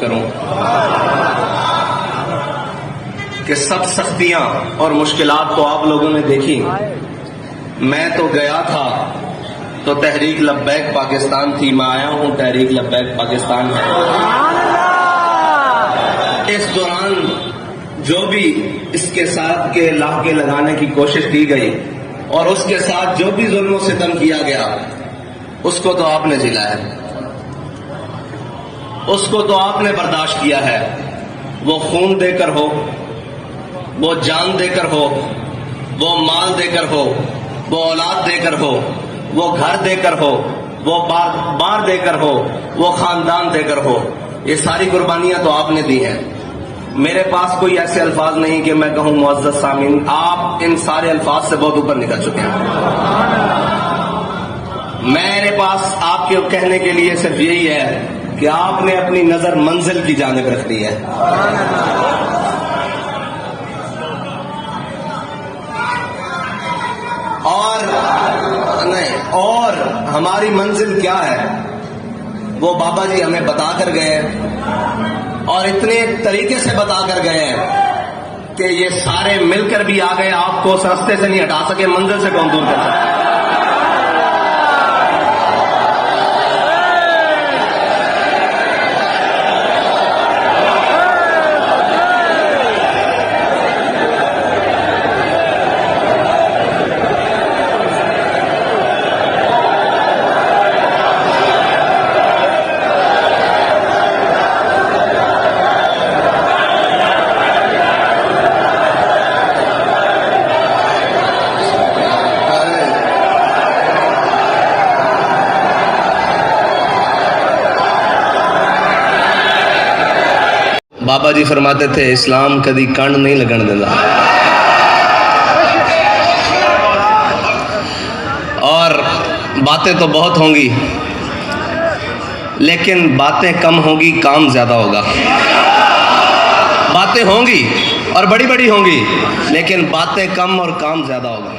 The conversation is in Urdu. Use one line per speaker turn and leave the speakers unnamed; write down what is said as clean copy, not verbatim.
کروں کہ سب سختیاں اور مشکلات تو آپ لوگوں نے دیکھی. میں تو گیا تھا تو تحریک لبیک پاکستان تھی، میں آیا ہوں تحریک لبیک پاکستان ہے. اس دوران جو بھی اس کے ساتھ کے لاحقے لگانے کی کوشش کی گئی اور اس کے ساتھ جو بھی ظلم و ستم کیا گیا اس کو تو آپ نے جھیلا ہے، اس کو تو آپ نے برداشت کیا ہے. وہ خون دے کر ہو، وہ جان دے کر ہو، وہ مال دے کر ہو، وہ اولاد دے کر ہو، وہ گھر دے کر ہو، وہ بار دے کر ہو، وہ خاندان دے کر ہو، یہ ساری قربانیاں تو آپ نے دی ہیں. میرے پاس کوئی ایسے الفاظ نہیں کہ میں کہوں معزز سامعین آپ ان سارے الفاظ سے بہت اوپر نکل چکے ہیں. میرے پاس آپ کے کہنے کے لیے صرف یہی ہے کہ آپ نے اپنی نظر منزل کی جانب رکھ دی ہے. اور ہماری منزل کیا ہے وہ بابا جی ہمیں بتا کر گئے اور اتنے طریقے سے بتا کر گئے کہ یہ سارے مل کر بھی آ گئے. آپ کو اس راستے سے نہیں ہٹا سکے، منزل سے کون دور کر سکے. بابا جی فرماتے تھے اسلام کدی کنڈ نہیں لگن دیتا. اور باتیں تو بہت ہوں گی لیکن باتیں کم ہوں گی، کام زیادہ ہوگا. باتیں ہوں گی اور بڑی بڑی ہوں گی لیکن باتیں کم اور کام زیادہ ہوگا.